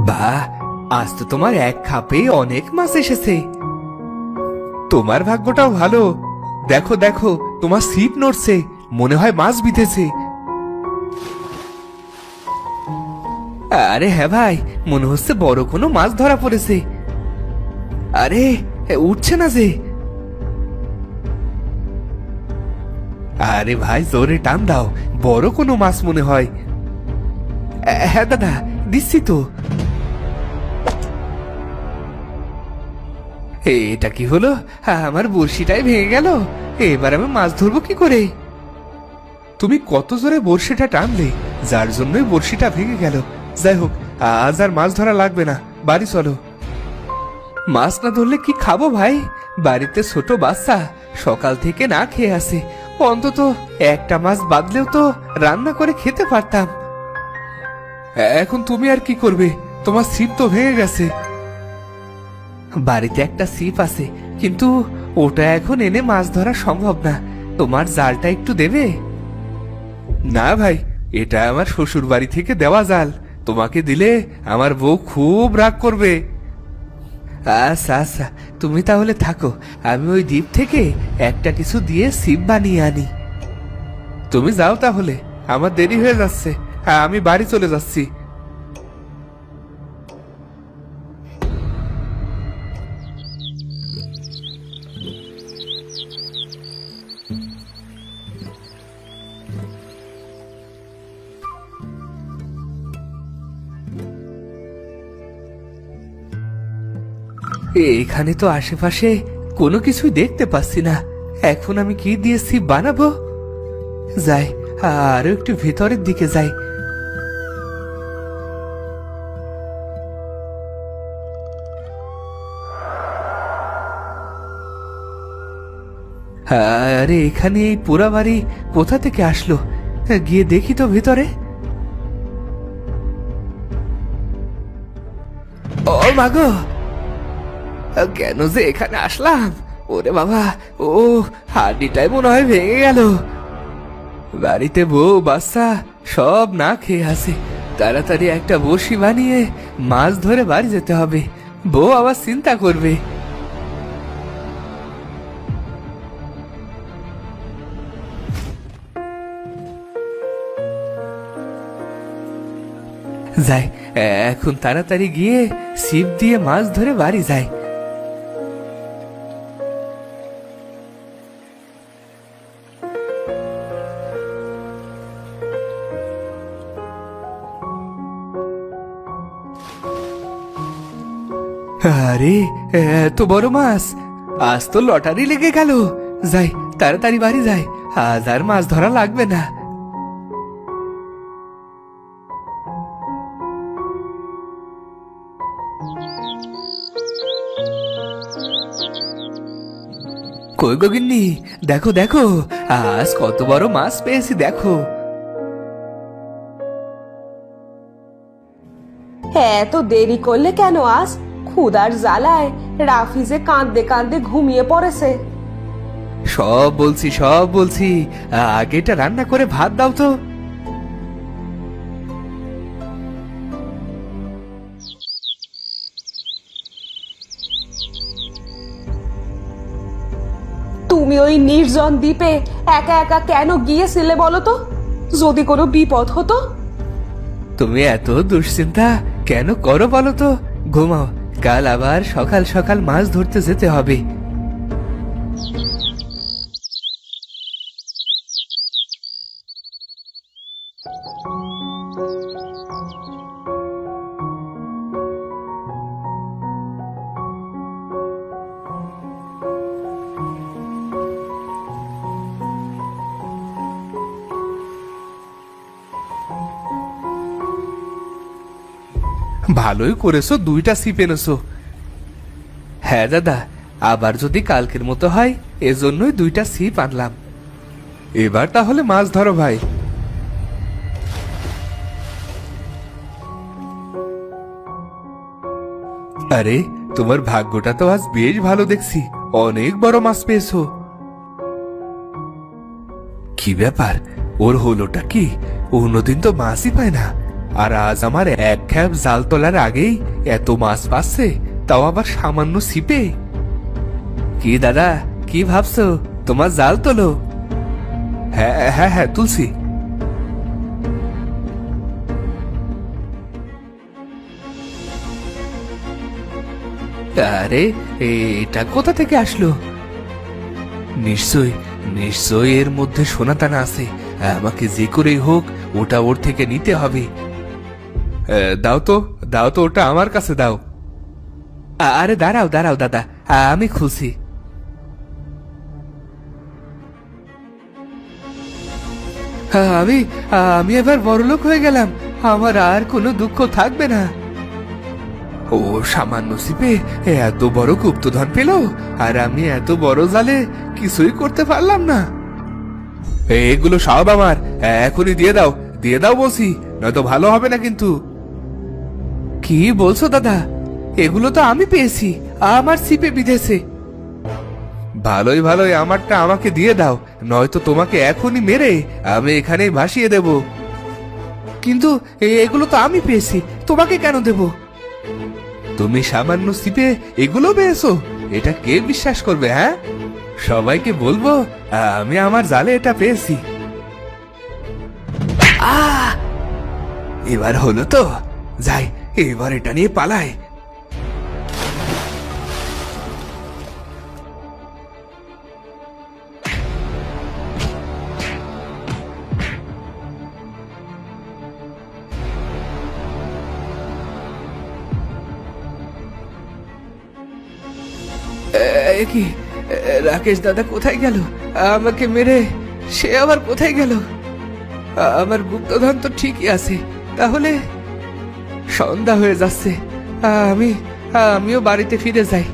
বাহ, আজ তো তোমার এক খাপে অনেক মাছ এসেছে। তোমার ভাগ্যটাও ভালো। দেখো দেখো, তোমার ছিপ নড়ছে, মনে হয় মাছ বিঁধেছে। আরে হ্যাঁ ভাই, মনে হচ্ছে বড় কোনো মাছ ধরা পড়েছে। আরে উঠছে না যে। আরে ভাই জোরে টান দাও, বড় কোনো মাছ মনে হয়। হ্যাঁ দাদা, দিচ্ছি তো। এটা কি হলো? আমার বড়শিটাই ভেঙে গেল। এবার আমি মাছ ধরবো কি করে? তুমি কত জোরে বড়শিটা টানলে, যার জন্যই বড়শিটা ভেঙে গেল। যাই হোক, আজ আর মাছ ধরা লাগবে না, বাড়ি চলো। মাছ না ধরলে কি খাবো ভাই? বাড়িতে ছোট বাচ্চা সকাল থেকে না খেয়ে আছে। অন্তত একটা মাছ বাদলেও তো রান্না করে খেতে পারতাম। এখন তুমি আর কি করবে? তোমার ছিপ তো ভেঙে গেছে। বাড়িতে একটা ছিপ আছে, কিন্তু ওটা এখন এনে মাছ ধরা সম্ভব না। তোমার জালটা একটু দেবে? না ভাই, এটা আমার শ্বশুর বাড়ি থেকে দেওয়া জাল। তোমাকে দিলে আমার বউ খুব রাগ করবে। আচ্ছা আচ্ছা, তুমি তাহলে থাকো, আমি ওই দ্বীপ থেকে একটা কিছু দিয়ে ছিপ বানিয়ে আনি। তুমি যাও তাহলে, আমার দেরি হয়ে যাচ্ছে। হ্যাঁ, আমি বাড়ি চলে যাচ্ছি। এখানে তো আশেপাশে কোনো কিছুই দেখতে পাচ্ছি না। এখন আমি কি দিয়ে ছিপ বানাবো? যাই, আরো একটু ভেতরের দিকে যাই। আরে এখানে এই পোড়া বাড়ি কোথা থেকে আসলো? গিয়ে দেখি তো ভিতরে। ও মাগো, কেন যে এখানে আসলাম? ওরে বাবা, ও হাড্ডিটাই মনে হয় ভেঙে গেল। বাড়িতে বউ বাচ্চা সব না খেয়ে আছে। তাড়াতাড়ি একটা বড়শি বানিয়ে মাছ ধরে বাড়ি যেতে হবে। বউ আবার চিন্তা করবে। যাই, এখন তাড়াতাড়ি গিয়ে ছিপ দিয়ে মাছ ধরে বাড়ি যাই। আরে এত বড় মাছ! আজ তো লটারি লেগে গেল। যাই, তাড়াতাড়ি বাড়ি যাই, আজ আর মাছ ধরা লাগবে না। কই গো গিন্নি, দেখো দেখো, আজ কত বড় মাছ পেয়েছি দেখো। এত দেরি করলে কেন? আজ ক্ষুধার জ্বালায় রাফিজে কাঁদতে কাঁদতে ঘুমিয়ে পড়েছে। সব বলছি সব বলছি, আগেটা রান্না করে ভাত দাও তো। তুমি ওই নির্জন দ্বীপে একা একা কেন গিয়েছিলে বলো তো? যদি কোনো বিপদ হতো? তুমি এত দুশ্চিন্তা কেন করো বলো তো? ঘুমাও, কাল আবার সকাল সকাল মাছ ধরতে যেতে হবে। ভালোই করেছো, দুইটা ছিপ এনেছো। হ্যাঁ দাদা, আবার যদি কালকের মতো হয় এজন্যই দুইটা ছিপ আনলাম। এবার তাহলে মাছ ধরো ভাই। আরে তোমার ভাগ্যটা তো আজ বেশ ভালো দেখছি, অনেক বড় মাছ পেয়েছো। কি ব্যাপার, ওর হলোটা কি? অন্যদিন তো মাছই পায় না, আর আজ আমার এক খ্যাপ জাল তোলার আগেই এত মাছ পাচ্ছে, তাও আবার সামান্য ছিপে। কি দাদা, কি ভাবছো? তোমার জাল তোলো। হ্যাঁ হ্যাঁ হ্যাঁ, তুলছি। আরে, এটা কোথা থেকে আসলো? নিশ্চয় নিশ্চয় এর মধ্যে সোনাদানা আছে। আমাকে যে করেই হোক ওটা ওর থেকে নিতে হবে। দাও তো, দাও তো, ওটা আমার কাছে দাও। আরে দাঁড়াও দাঁড়াও দাদা, আমি খুলছি। আমি আমি এবার বড়লোক হয়ে গেলাম। আমার আর কোনো দুঃখ থাকবে না। ও সামান্য ছিপে এত বড় গুপ্তধন পেল, আর আমি এত বড় জালে কিছুই করতে পারলাম না। এগুলো সব আমার, এখনই দিয়ে দাও বলছি, নয়তো ভালো হবে না কিন্তু। কি বলছো দাদা? এগুলো তো আমি পেয়েছি, আমার ছিপে বিঁধেছে। ভালোই ভালোই আমারটা আমাকে দিয়ে দাও, নয়তো তোমাকে এখনই মেরে আমি এখানেই ভাসিয়ে দেব। কিন্তু এগুলো তো আমি পেয়েছি, তোমাকে কেন দেব? তুমি সামান্য ছিপে এগুলো পেয়েছো? এটা কে বিশ্বাস করবে? হ্যাঁ, সবাইকে বলবো আমি আমার জালে এটা পেয়েছি। এবার হলো তো, যাই এবার এটা নিয়ে পালাই। কি রাকেশ দাদা কোথায় গেল? আমাকে মেরে সে আবার কোথায় গেল? আমার গুপ্তধন তো ঠিকই আছে। তাহলে সন্ধ্যা হয়ে যাচ্ছে, আমিও বাড়িতে ফিরে যাই।